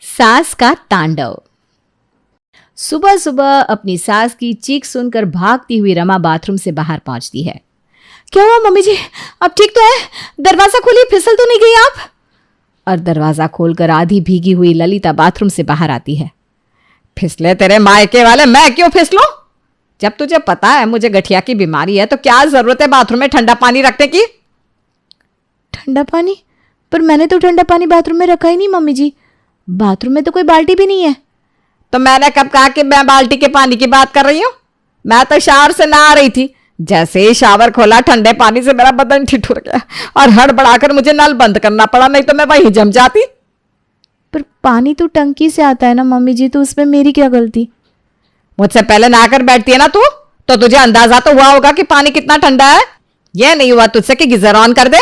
सास का तांडव। सुबह सुबह अपनी सास की चीख सुनकर भागती हुई रमा बाथरूम से बाहर पहुंचती है। क्या हुआ मम्मी जी, अब ठीक तो है? दरवाजा खोलिए, फिसल तो नहीं गई आप? और दरवाजा खोलकर आधी भीगी हुई ललिता बाथरूम से बाहर आती है। फिसले तेरे मायके वाले, मैं क्यों फिसलूं? जब तुझे पता है मुझे गठिया की बीमारी है तो क्या जरूरत है बाथरूम में ठंडा पानी रखने की? ठंडा पानी? पर मैंने तो ठंडा पानी बाथरूम में रखा ही नहीं मम्मी जी। बाथरूम में तो कोई बाल्टी भी नहीं है। तो मैंने कब कहा कि मैं बाल्टी के पानी की बात कर रही हूं? मैं तो शावर से नहा रही थी। जैसे ही शावर खोला ठंडे पानी से मेरा बदन ठिठुर गया और हड़बड़ाकर मुझे नल बंद करना पड़ा, नहीं तो मैं वहीं जम जाती। पर पानी तो टंकी से आता है ना मम्मी जी, तो उसमें मेरी क्या गलती? मुझसे पहले नहाकर बैठती है ना तू, तो तुझे अंदाजा तो हुआ होगा कि पानी कितना ठंडा है। यह नहीं हुआ तुझसे कि गीजर ऑन कर दे?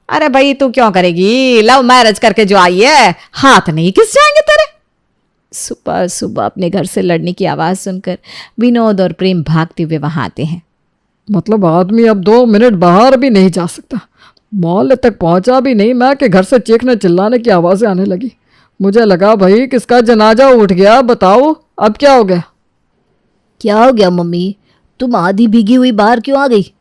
अरे भाई तू क्यों करेगी? लव मैरिज करके जो आई है, हाथ नहीं किस जाएंगे तेरे। सुबह सुबह अपने घर से लड़ने की आवाज सुनकर विनोद और प्रेम भागते हुए वहां आते हैं। मतलब आदमी अब 2 मिनट बाहर भी नहीं जा सकता। मोहल्ले तक पहुंचा भी नहीं मैं कि घर से चीखने चिल्लाने की आवाज़ें आने लगी। मुझे लगा भाई किसका जनाजा उठ गया। बताओ अब क्या हो गया? क्या हो गया मम्मी, तुम आधी भीगी हुई बाहर क्यों आ गई?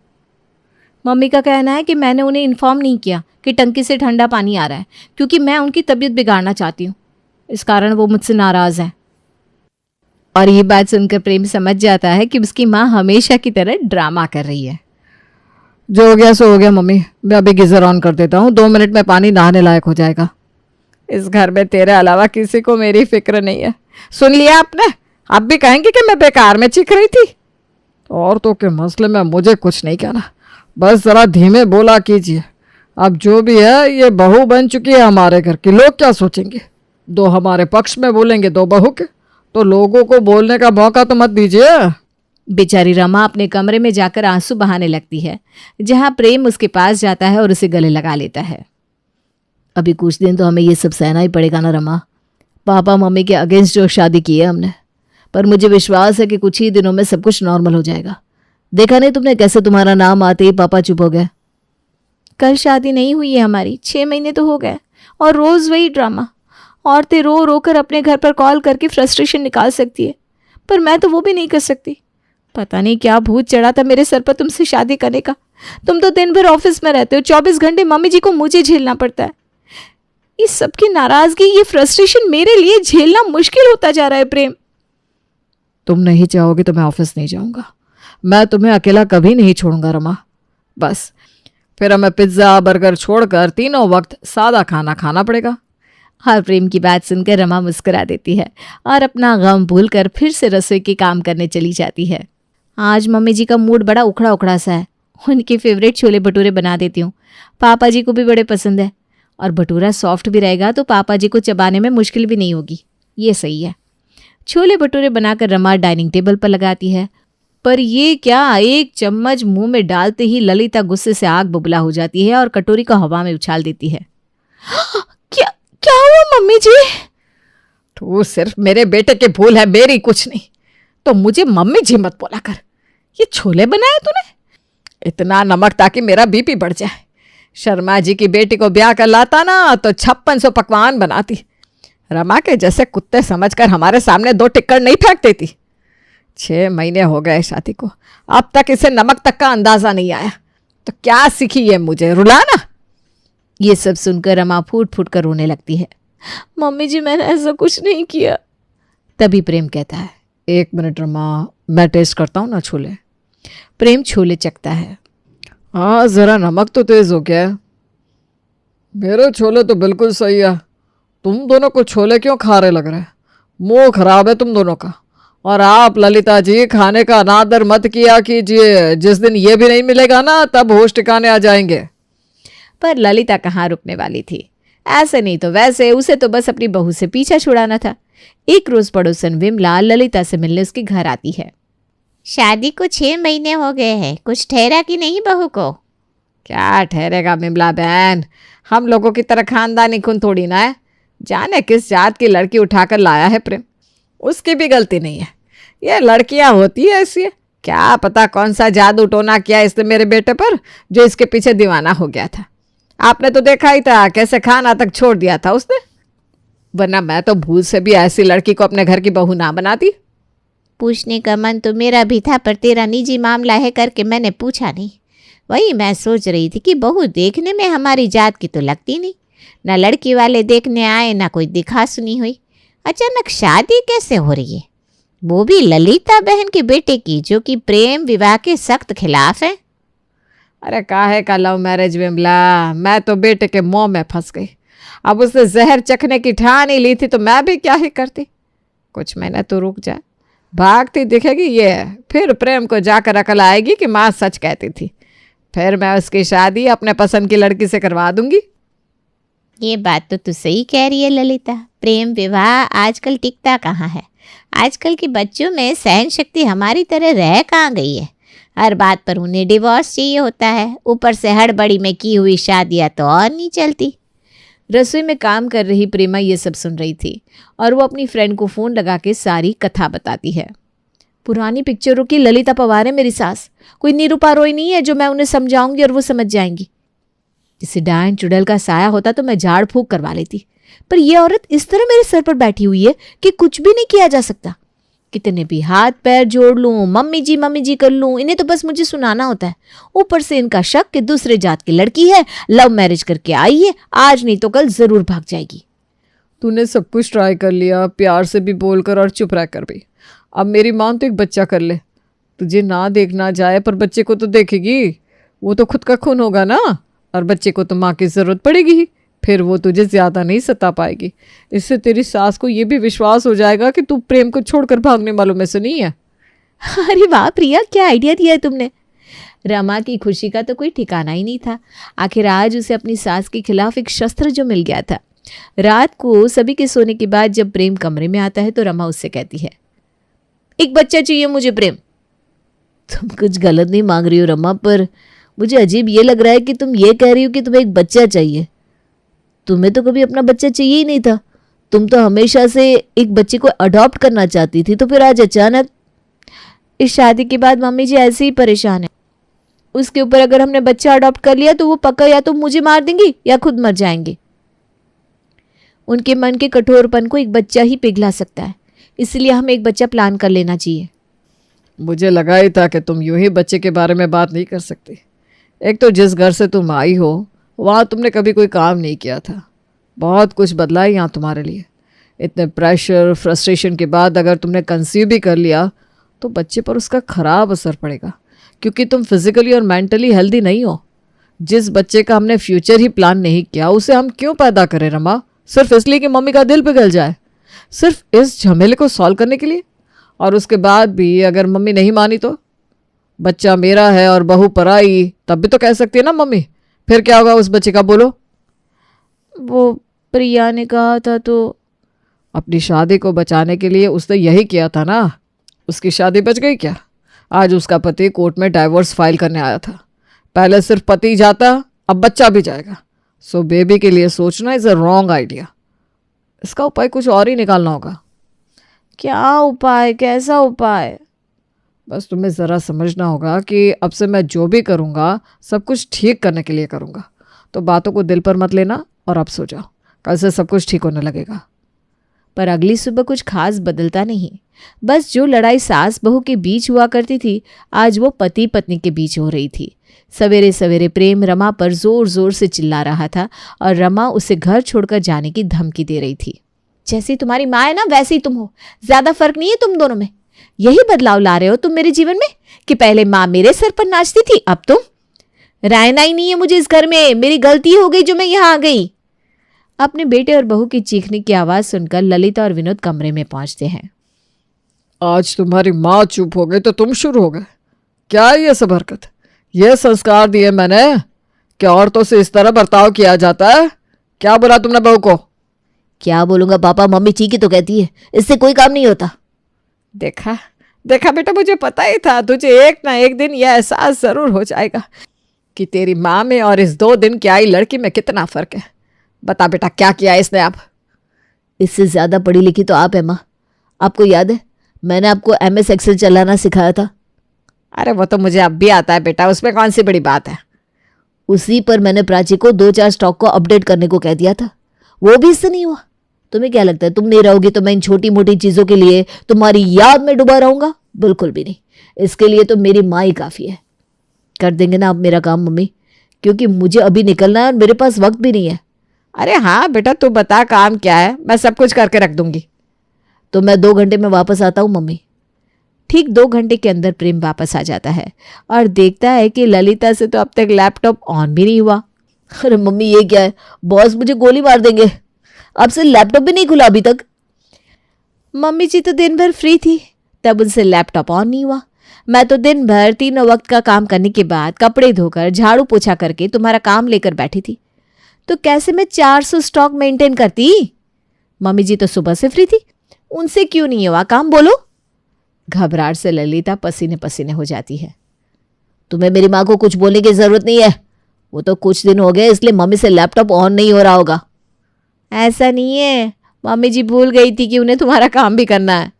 मम्मी का कहना है कि मैंने उन्हें इन्फॉर्म नहीं किया कि टंकी से ठंडा पानी आ रहा है, क्योंकि मैं उनकी तबीयत बिगाड़ना चाहती हूँ। इस कारण वो मुझसे नाराज हैं। और ये बात सुनकर प्रेम समझ जाता है कि उसकी माँ हमेशा की तरह ड्रामा कर रही है। जो हो गया सो हो गया मम्मी, मैं अभी गीजर ऑन कर देता हूँ, 2 मिनट में पानी नहाने लायक हो जाएगा। इस घर में तेरे अलावा किसी को मेरी फिक्र नहीं है। सुन लिया आपने? आप भी कहेंगे कि मैं बेकार में चीख रही थी। औरतों के मसले में मुझे कुछ नहीं कहना, बस ज़रा धीमे बोला कीजिए। अब जो भी है ये बहू बन चुकी है हमारे घर की, लोग क्या सोचेंगे? 2 हमारे पक्ष में बोलेंगे, 2 बहू के, तो लोगों को बोलने का मौका तो मत दीजिए। बेचारी रमा अपने कमरे में जाकर आंसू बहाने लगती है, जहां प्रेम उसके पास जाता है और उसे गले लगा लेता है। अभी कुछ दिन तो हमें ये सब सहना ही पड़ेगा ना रमा। पापा मम्मी के अगेंस्ट जो शादी की है हमने, पर मुझे विश्वास है कि कुछ ही दिनों में सब कुछ नॉर्मल हो जाएगा। देखा नहीं तुमने कैसे तुम्हारा नाम आते ही पापा चुप हो गए? कल शादी नहीं हुई है हमारी, 6 महीने तो हो गए, और रोज वही ड्रामा। औरतें रो रो कर अपने घर पर कॉल करके फ्रस्ट्रेशन निकाल सकती है, पर मैं तो वो भी नहीं कर सकती। पता नहीं क्या भूत चढ़ा था मेरे सर पर तुमसे शादी करने का। तुम तो दिन भर ऑफिस में रहते हो, 24 घंटे मम्मी जी को मुझे झेलना पड़ता है। इस सब की नाराजगी, ये फ्रस्ट्रेशन मेरे लिए झेलना मुश्किल होता जा रहा है प्रेम। तुम नहीं चाहोगे तो मैं ऑफिस नहीं जाऊंगा। मैं तुम्हें अकेला कभी नहीं छोड़ूंगा रमा। बस फिर हमें पिज्ज़ा बर्गर छोड़कर तीनों वक्त सादा खाना खाना पड़ेगा। और प्रेम की बात सुनकर रमा मुस्कुरा देती है और अपना गम भूलकर फिर से रसोई के काम करने चली जाती है। आज मम्मी जी का मूड बड़ा उखड़ा उखड़ा सा है। उनके फेवरेट छोले भटूरे बना देती हूँ, पापा जी को भी बड़े पसंद है, और भटूरा सॉफ्ट भी रहेगा तो पापा जी को चबाने में मुश्किल भी नहीं होगी। ये सही है। छोले भटूरे बनाकर रमा डाइनिंग टेबल पर लगाती है, पर ये क्या, एक चम्मच मुंह में डालते ही ललिता गुस्से से आग बबूला हो जाती है और कटोरी को हवा में उछाल देती है। क्या हुआ मम्मी जी? तू सिर्फ मेरे बेटे की भूल है, मेरी कुछ नहीं। तो मुझे मम्मी जी मत बोला कर। ये छोले बनाए तूने? इतना नमक ताकि मेरा बीपी बढ़ जाए। शर्मा जी की बेटी को ब्याह कर लाता ना तो 5600 पकवान बनाती। रमा के जैसे कुत्ते समझकर हमारे सामने 2 टिक्कड़ नहीं फेंक देती। 6 महीने हो गए शादी को, अब तक इसे नमक तक का अंदाजा नहीं आया। तो क्या सीखी ये मुझे रुलाना? ये सब सुनकर रमा फूट फूट कर रोने लगती है। मम्मी जी मैंने ऐसा कुछ नहीं किया। तभी प्रेम कहता है, 1 मिनट रमा, मैं टेस्ट करता हूँ ना छोले। प्रेम छोले चखता है। हाँ ज़रा नमक तो तेज़ हो गया है। मेरे छोले तो बिल्कुल सही है। तुम दोनों को छोले क्यों खारे लग रहे हैं? मुंह खराब है तुम दोनों का। और आप ललिता जी खाने का अनादर मत किया कीजिए। जिस दिन ये भी नहीं मिलेगा ना तब होश ठिकाने आ जाएंगे। पर ललिता कहाँ रुकने वाली थी। ऐसे नहीं तो वैसे उसे तो बस अपनी बहू से पीछा छुड़ाना था। एक रोज पड़ोसन विमला ललिता से मिलने उसके घर आती है। शादी को 6 महीने हो गए हैं, कुछ ठहरा कि नहीं बहू को? क्या ठहरेगा विमला बहन, हम लोगों की तरह खानदानी खून थोड़ी ना है। जाने किस जात की लड़की उठाकर लाया है प्रेम, उसकी भी गलती नहीं है। ये लड़कियां होती है ऐसी, क्या पता कौन सा जादू टोना किया इसने मेरे बेटे पर जो इसके पीछे दीवाना हो गया था। आपने तो देखा ही था कैसे खाना तक छोड़ दिया था उसने। वरना मैं तो भूल से भी ऐसी लड़की को अपने घर की बहू ना बनाती। पूछने का मन तो मेरा भी था, पर तेरा निजी मामला है करके मैंने पूछा नहीं। वही मैं सोच रही थी कि बहू देखने में हमारी जात की तो लगती नहीं, ना लड़की वाले देखने आए ना कोई दिखा सुनी हुई। अचानक शादी कैसे हो रही है, वो भी ललिता बहन के बेटे की, जो कि प्रेम विवाह के सख्त खिलाफ है। अरे काहे का लव मैरिज विमला, मैं तो बेटे के मोह में फंस गई। अब उसने जहर चखने की ठान ही ली थी तो मैं भी क्या ही करती। कुछ महीने तो रुक जा, भागती दिखेगी ये, फिर प्रेम को जाकर अकल आएगी कि माँ सच कहती थी। फिर मैं उसकी शादी अपने पसंद की लड़की से करवा दूंगी। ये बात तो तू सही कह रही है ललिता, प्रेम विवाह आजकल टिकता कहाँ है। आजकल के बच्चों में सहन शक्ति हमारी तरह रह कहाँ गई है। हर बात पर उन्हें डिवोर्स चाहिए होता है, ऊपर से हड़बड़ी में की हुई शादियाँ तो और नहीं चलती। रसोई में काम कर रही प्रेमा ये सब सुन रही थी और वो अपनी फ्रेंड को फ़ोन लगा के सारी कथा बताती है। पुरानी पिक्चरों की ललिता पवार है मेरी सास, कोई निरूपा रॉय नहीं है जो मैं उन्हें समझाऊंगी और वो समझ जाएंगी। जिसे डायन चुड़ैल का साया होता तो मैं झाड़ फूंक करवा लेती, पर यह औरत इस तरह मेरे सर पर बैठी हुई है कि कुछ भी नहीं किया जा सकता। कितने भी हाथ पैर जोड़ लूं, मम्मी जी कर लूं, इन्हें तो बस मुझे सुनाना होता है। ऊपर से इनका शक कि दूसरे जात की लड़की है, लव मैरिज करके आई है, आज नहीं तो कल जरूर भाग जाएगी। तूने सब कुछ ट्राई कर लिया, प्यार से भी बोलकर और चुप रहकर भी। अब मेरी मान तो एक बच्चा कर ले। तुझे ना देखना जाए पर बच्चे को तो देखेगी, वो तो खुद का खून होगा ना, और बच्चे को तो माँ की ज़रूरत पड़ेगी ही। फिर वो तुझे ज़्यादा नहीं सता पाएगी। इससे तेरी सास को ये भी विश्वास हो जाएगा कि तू प्रेम को छोड़कर भागने वालों में से नहीं है। अरे वाह प्रिया, क्या आइडिया दिया है तुमने। रमा की खुशी का तो कोई ठिकाना ही नहीं था। आखिर आज उसे अपनी सास के खिलाफ एक शस्त्र जो मिल गया था। रात को सभी के सोने के बाद जब प्रेम कमरे में आता है तो रमा उससे कहती है, एक बच्चा चाहिए मुझे प्रेम। तुम कुछ गलत नहीं मांग रही हो रमा, पर मुझे अजीब ये लग रहा है कि तुम ये कह रही हो कि तुम्हें एक बच्चा चाहिए। तुम्हें तो कभी अपना बच्चा चाहिए ही नहीं था। तुम तो हमेशा से एक बच्चे को अडॉप्ट करना चाहती थी, तो फिर आज अचानक। इस शादी के बाद मम्मी जी ऐसे ही परेशान है। उसके ऊपर अगर हमने बच्चा अडॉप्ट कर लिया तो वो पक्का या तो मुझे मार देंगी या खुद मर जाएंगे। उनके मन के कठोरपन को एक बच्चा ही पिघला सकता है, इसलिए हमें एक बच्चा प्लान कर लेना चाहिए। मुझे लगा ही था कि तुम यूं ही बच्चे के बारे में बात नहीं कर सकती। एक तो जिस घर से तुम आई हो वहाँ तुमने कभी कोई काम नहीं किया था। बहुत कुछ बदला है यहाँ तुम्हारे लिए। इतने प्रेशर फ्रस्ट्रेशन के बाद अगर तुमने कंसीव भी कर लिया तो बच्चे पर उसका ख़राब असर पड़ेगा, क्योंकि तुम फिज़िकली और मेंटली हेल्दी नहीं हो। जिस बच्चे का हमने फ्यूचर ही प्लान नहीं किया उसे हम क्यों पैदा करें रमा, सिर्फ इसलिए कि मम्मी का दिल पिघल जाए, सिर्फ इस झमेले को सॉल्व करने के लिए। और उसके बाद भी अगर मम्मी नहीं मानी तो बच्चा मेरा है और बहू पराई, तब भी तो कह सकती है ना मम्मी। फिर क्या होगा उस बच्चे का, बोलो। वो प्रिया ने कहा था तो। अपनी शादी को बचाने के लिए उसने यही किया था ना। उसकी शादी बच गई क्या? आज उसका पति कोर्ट में डाइवोर्स फाइल करने आया था। पहले सिर्फ पति जाता, अब बच्चा भी जाएगा। सो बेबी के लिए सोचना इज़ अ रॉन्ग आइडिया। इसका उपाय कुछ और ही निकालना होगा। क्या उपाय, कैसा उपाय? बस तुम्हें ज़रा समझना होगा कि अब से मैं जो भी करूँगा सब कुछ ठीक करने के लिए करूँगा। तो बातों को दिल पर मत लेना और अब सो जाओ, कल से सब कुछ ठीक होने लगेगा। पर अगली सुबह कुछ खास बदलता नहीं। बस जो लड़ाई सास बहू के बीच हुआ करती थी, आज वो पति पत्नी के बीच हो रही थी। सवेरे सवेरे प्रेम रमा पर जोर जोर से चिल्ला रहा था और रमा उसे घर छोड़कर जाने की धमकी दे रही थी। जैसी तुम्हारी माँ है ना वैसे ही तुम हो, ज्यादा फर्क नहीं है तुम दोनों में। यही बदलाव ला रहे हो तुम मेरे जीवन में कि पहले माँ मेरे सर पर नाचती थी, अब तुम। रहना ही नहीं है मुझे इस घर में, मेरी गलती हो गई जो मैं यहाँ आ गई। अपने बेटे और बहू की चीखने की आवाज सुनकर ललिता और विनोद कमरे में पहुंचते हैं। आज तुम्हारी माँ चुप हो गई तो तुम शुरू हो गए। क्या ये सब हरकत? ये संस्कार दिए मैंने कि औरतों से इस तरह बर्ताव किया जाता है? क्या बोला तुमने बहू को? क्या बोलूंगा पापा, मम्मी ठीक ही तो कहती है, इससे कोई काम नहीं होता। देखा देखा बेटा, मुझे पता ही था तुझे एक ना एक दिन यह एहसास ज़रूर हो जाएगा कि तेरी माँ में और इस 2 दिन की आई लड़की में कितना फ़र्क है। बता बेटा, क्या किया इसने अब? इससे ज़्यादा पढ़ी लिखी तो आप है माँ। आपको याद है मैंने आपको MS एक्सेल चलाना सिखाया था? अरे वो तो मुझे अब भी आता है बेटा, उसमें कौन सी बड़ी बात है। उसी पर मैंने प्राची को 2-4 स्टॉक को अपडेट करने को कह दिया था, वो भी इससे नहीं हुआ। तुम्हें क्या लगता है तुम नहीं रहोगी तो मैं इन छोटी मोटी चीज़ों के लिए तुम्हारी याद में डूबा रहूंगा? बिल्कुल भी नहीं। इसके लिए तो मेरी माँ ही काफ़ी है। कर देंगे ना आप मेरा काम मम्मी, क्योंकि मुझे अभी निकलना है और मेरे पास वक्त भी नहीं है। अरे हाँ बेटा, तू बता काम क्या है, मैं सब कुछ करके रख दूंगी। तो मैं 2 घंटे में वापस आता हूँ मम्मी। ठीक 2 घंटे के अंदर प्रेम वापस आ जाता है और देखता है कि ललिता से तो अब तक लैपटॉप ऑन भी नहीं हुआ। अरे मम्मी ये क्या है, बॉस मुझे गोली मार देंगे। अब से लैपटॉप भी नहीं खुला अभी तक। मम्मी जी तो दिन भर फ्री थी, तब उनसे लैपटॉप ऑन नहीं हुआ। मैं तो दिन भर तीनों वक्त का काम करने के बाद कपड़े धोकर झाड़ू पोछा करके तुम्हारा काम लेकर बैठी थी, तो कैसे मैं 400 स्टॉक मेंटेन करती? मम्मी जी तो सुबह से फ्री थी, उनसे क्यों नहीं हुआ काम, बोलो। घबराहट से ललिता पसीने पसीने हो जाती है। तुम्हें मेरी माँ को कुछ बोलने की जरूरत नहीं है, वो तो कुछ दिन हो गए इसलिए मम्मी से लैपटॉप ऑन नहीं हो रहा होगा। ऐसा नहीं है, मम्मी जी भूल गई थी कि उन्हें तुम्हारा काम भी करना है।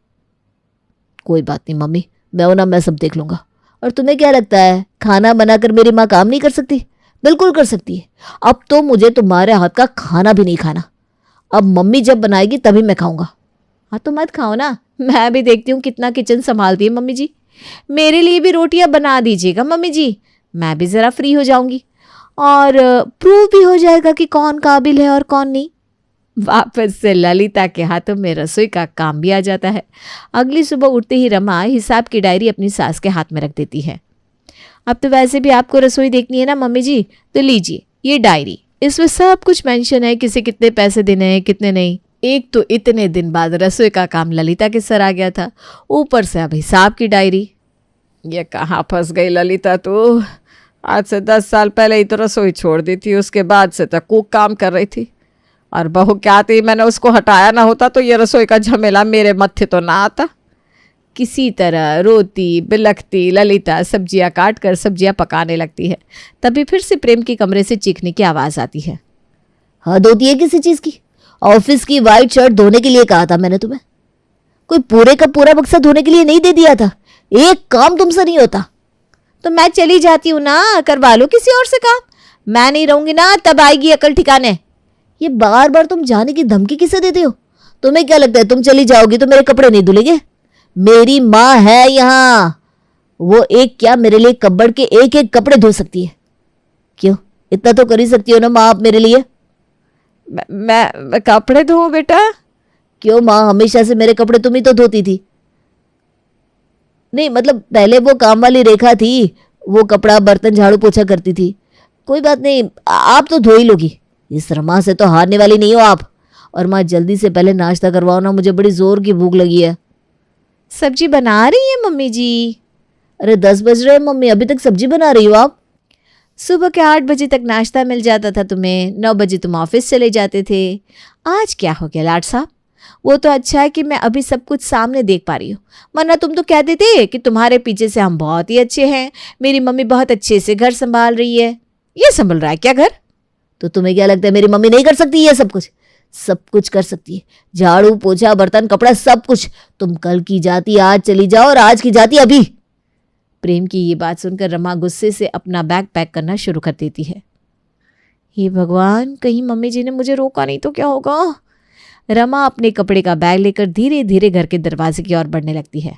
कोई बात नहीं मम्मी, मैं सब देख लूंगा। और तुम्हें क्या लगता है खाना बनाकर मेरी माँ काम नहीं कर सकती? बिल्कुल कर सकती है। अब तो मुझे तुम्हारे हाथ का खाना भी नहीं खाना। अब मम्मी जब बनाएगी तभी मैं खाऊंगा। हाँ तो मत खाओ ना, मैं भी देखती हूँ कितना किचन संभालती है मम्मी जी। मेरे लिए भी रोटियां बना दीजिएगा मम्मी जी, मैं भी ज़रा फ्री हो जाऊंगी और प्रूव भी हो जाएगा कि कौन काबिल है और कौन नहीं। वापस से ललिता के हाथों में रसोई का काम भी आ जाता है। अगली सुबह उठते ही रमा हिसाब की डायरी अपनी सास के हाथ में रख देती है। अब तो वैसे भी आपको रसोई देखनी है ना मम्मी जी, तो लीजिए ये डायरी, इसमें सब कुछ मेंशन है, किसे कितने पैसे देने हैं कितने नहीं। एक तो इतने दिन बाद रसोई का काम ललिता के सर आ गया था, ऊपर से अब हिसाब की डायरी। ये कहाँ फंस गई ललिता तू? आज से 10 साल पहले ही तो रसोई छोड़ दी थी, उसके बाद से तक कुक काम कर रही थी। और बहू क्या थी, मैंने उसको हटाया ना होता तो ये रसोई का झमेला मेरे मत्थे तो ना आता। किसी तरह रोती बिलखती ललिता सब्जियां काट कर सब्जियां पकाने लगती है। तभी फिर से प्रेम के कमरे से चीखने की आवाज़ आती है। हद होती है किसी चीज़ की। ऑफिस की वाइट शर्ट धोने के लिए कहा था मैंने तुम्हें, कोई पूरे का पूरा बक्सा धोने के लिए नहीं दे दिया था? एक काम तुमसे नहीं होता। तो मैं चली जाती हूँ ना, करवा लो किसी और से काम। मैं नहीं रहूंगी ना, तब आएगी अकल ठिकाने। ये बार बार तुम जाने की धमकी किसे देते हो? तुम्हें क्या लगता है तुम चली जाओगी तो मेरे कपड़े नहीं धुलेंगे? मेरी माँ है यहाँ, वो एक क्या मेरे लिए कब्बड़ के एक एक कपड़े धो सकती है। क्यों, इतना तो कर ही सकती हो ना माँ आप मेरे लिए। मैं कपड़े धोऊं बेटा? क्यों माँ, हमेशा से मेरे कपड़े तुम ही तो धोती थी। नहीं मतलब पहले वो काम वाली रेखा थी, वो कपड़ा बर्तन झाड़ू पोछा करती थी। कोई बात नहीं, आप तो धो ही लोगी। इस रमा से तो हारने वाली नहीं हो आप। और माँ जल्दी से पहले नाश्ता करवाओ ना, मुझे बड़ी जोर की भूख लगी है। सब्जी बना रही है मम्मी जी? अरे 10 बज रहे हैं मम्मी, अभी तक सब्जी बना रही हो आप? सुबह के 8 बजे तक नाश्ता मिल जाता था तुम्हें, 9 बजे तुम ऑफिस चले जाते थे। आज क्या हो गया लाड साहब? वो तो अच्छा है कि मैं अभी सब कुछ सामने देख पा रही हूँ, वरना तुम तो कहते थे कि तुम्हारे पीछे से हम बहुत ही अच्छे हैं, मेरी मम्मी बहुत अच्छे से घर संभाल रही है। ये संभल रहा है क्या घर? तो तुम्हें क्या लगता है मेरी मम्मी नहीं कर सकती ये सब कुछ? सब कुछ कर सकती है, झाड़ू पोछा बर्तन कपड़ा सब कुछ। तुम कल की जाती आज चली जाओ और आज की जाती अभी। प्रेम की ये बात सुनकर रमा गुस्से से अपना बैग पैक करना शुरू कर देती है। हे भगवान, कहीं मम्मी जी ने मुझे रोका नहीं तो क्या होगा? रमा अपने कपड़े का बैग लेकर धीरे धीरे घर के दरवाजे की ओर बढ़ने लगती है।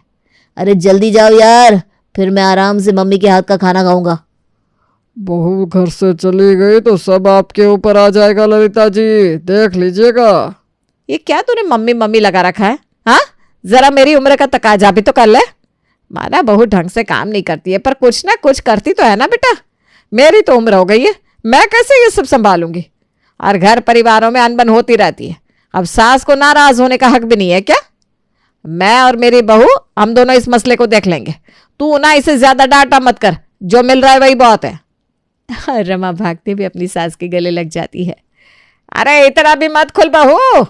अरे जल्दी जाओ यार, फिर मैं आराम से मम्मी के हाथ का खाना खाऊंगा। बहू घर से चली गई तो सब आपके ऊपर आ जाएगा ललिता जी, देख लीजिएगा। ये क्या तूने मम्मी मम्मी लगा रखा है? हाँ, जरा मेरी उम्र का तकाजा भी तो कर ले। माना बहू ढंग से काम नहीं करती है, पर कुछ ना कुछ करती तो है ना बेटा। मेरी तो उम्र हो गई है, मैं कैसे ये सब संभालूंगी? और घर परिवारों में अनबन होती रहती है, अब सास को नाराज होने का हक भी नहीं है क्या? मैं और मेरी बहू हम दोनों इस मसले को देख लेंगे। तू ना इसे ज्यादा डांटा मत कर, जो मिल रहा है वही बहुत है। रमा भागते हुए अपनी सास के गले लग जाती है। अरे इतना भी मत खुल बहू,